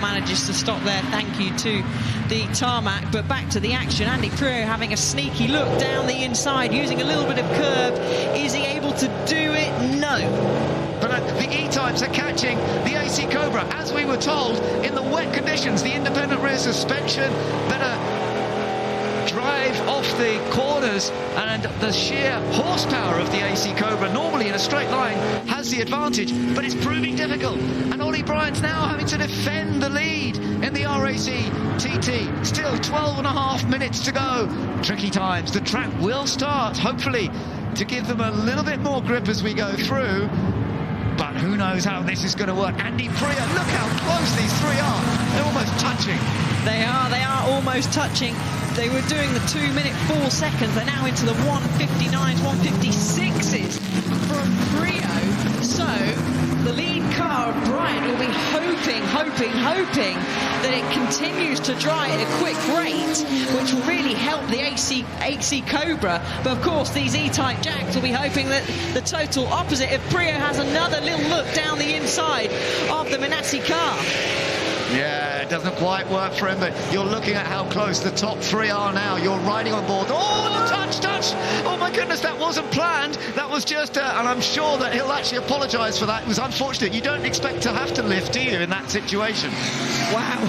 Manages to stop there, thank you to the tarmac. But back to the action, Andy Priaulx having a sneaky look down the inside, using a little bit of curb. Is he able to do it? No. But the E-types are catching the AC Cobra, as we were told, in the wet conditions. The independent rear suspension, better drive off the corners, and the sheer horsepower of the AC Cobra, normally in a straight line, has the advantage, but it's proving difficult. And Ollie Bryant's now having to defend the lead in the RAC TT. Still 12.5 minutes to go. Tricky times. The track will start, hopefully, to give them a little bit more grip as we go through. But who knows how this is going to work. Andy Priaulx, look how close these three are. They're almost touching. They are almost touching. They were doing the 2 minute 4 seconds. They're now into the 1:59s, 1:56s from Priaulx. So the lead car of Bryant will be hoping that it continues to dry at a quick rate, which will really help the AC Cobra. But of course, these E-type Jags will be hoping that the total opposite. If Priaulx has another little look down the inside of the Minassi car. Yeah, it doesn't quite work for him, but you're looking at how close the top three are now. You're riding on board. Oh, the touch! Oh my goodness, that wasn't planned. That was just, and I'm sure that he'll actually apologise for that. It was unfortunate. You don't expect to have to lift, do you, in that situation? Wow,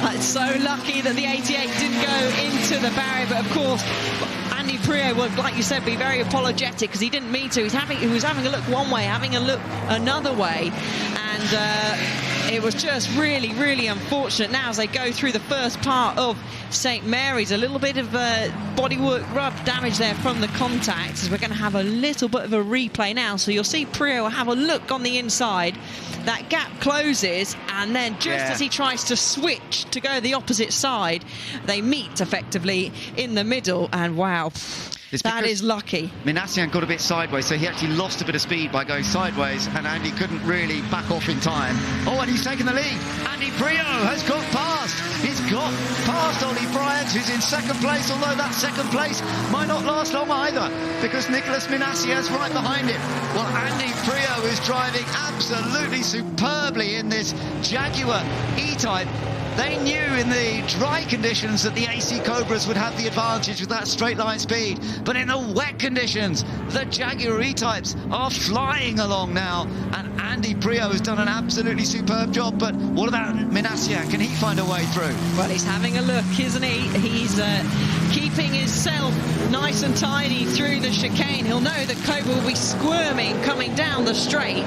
that's so lucky that the 88 didn't go into the barrier, but of course, Andy Priaulx would, like you said, be very apologetic because he didn't mean to. He was having a look one way, having a look another way, and it was just really, really unfortunate. Now, as they go through the first part of St Mary's, a little bit of bodywork rub damage there from the contacts, as we're going to have a little bit of a replay now. So you'll see Priaulx have a look on the inside. That gap closes, and then just as he tries to switch to go the opposite side, they meet effectively in the middle, and wow. That is lucky. Minassian got a bit sideways, so he actually lost a bit of speed by going sideways, and Andy couldn't really back off in time. Oh, and he's taken the lead. Andy Priaulx has got past. He's got past Ollie Bryant, who's in second place, although that second place might not last long either, because Nicolas Minassian's right behind him. Well, Andy Priaulx is driving absolutely superbly in this Jaguar E-type. They knew in the dry conditions that the AC Cobras would have the advantage with that straight line speed. But in the wet conditions, the Jaguar E-types are flying along now. And Andy Priaulx has done an absolutely superb job. But what about Minassian? Can he find a way through? Well, he's having a look, isn't he? He's keeping himself nice and tidy through the chicane. He'll know that Cobra will be squirming coming down the straight.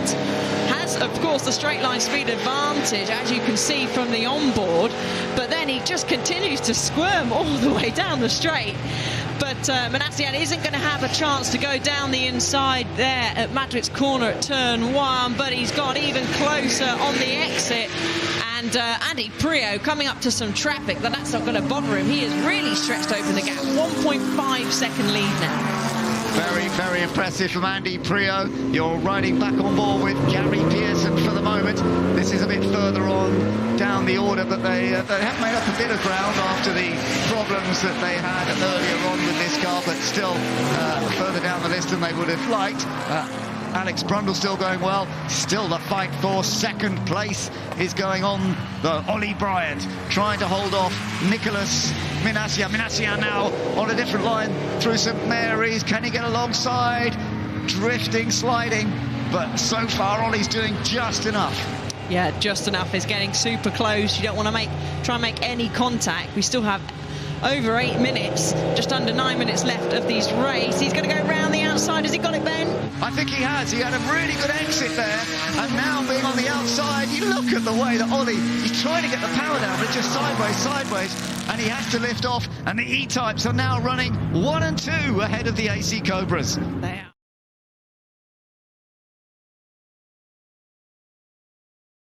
Has, of course, the straight line speed advantage, as you can see from the onboard. But then he just continues to squirm all the way down the straight. But Minassian isn't going to have a chance to go down the inside there at Madrid's corner at turn 1, but he's got even closer on the exit. And Andy Priaulx coming up to some traffic, but that's not going to bother him. He has really stretched open the gap. 1.5 second lead now. Very, very impressive from Andy Priaulx. You're riding back on board with Gary Pearson for the moment. This is a bit further on down the order, but they have made up a bit of ground after the problems that they had earlier on with this car, but still further down the list than they would have liked. Alex Brundle still going well. Still the fight for second place is going on. The Ollie Bryant trying to hold off Nicolas Minassian. Minassian now on a different line through St Mary's. Can he get alongside? Drifting, sliding. But so far, Ollie's doing just enough. Yeah, just enough. Is getting super close. You don't want to try and make any contact. We still have over 8 minutes, just under 9 minutes left of this race. He's going to go round the outside. Has he got it, Ben? I think he has. He had a really good exit there, and now being on the outside, you look at the way that Ollie, he's trying to get the power down, but just sideways, and he has to lift off, and the E-types are now running 1 and 2 ahead of the AC Cobras. They are.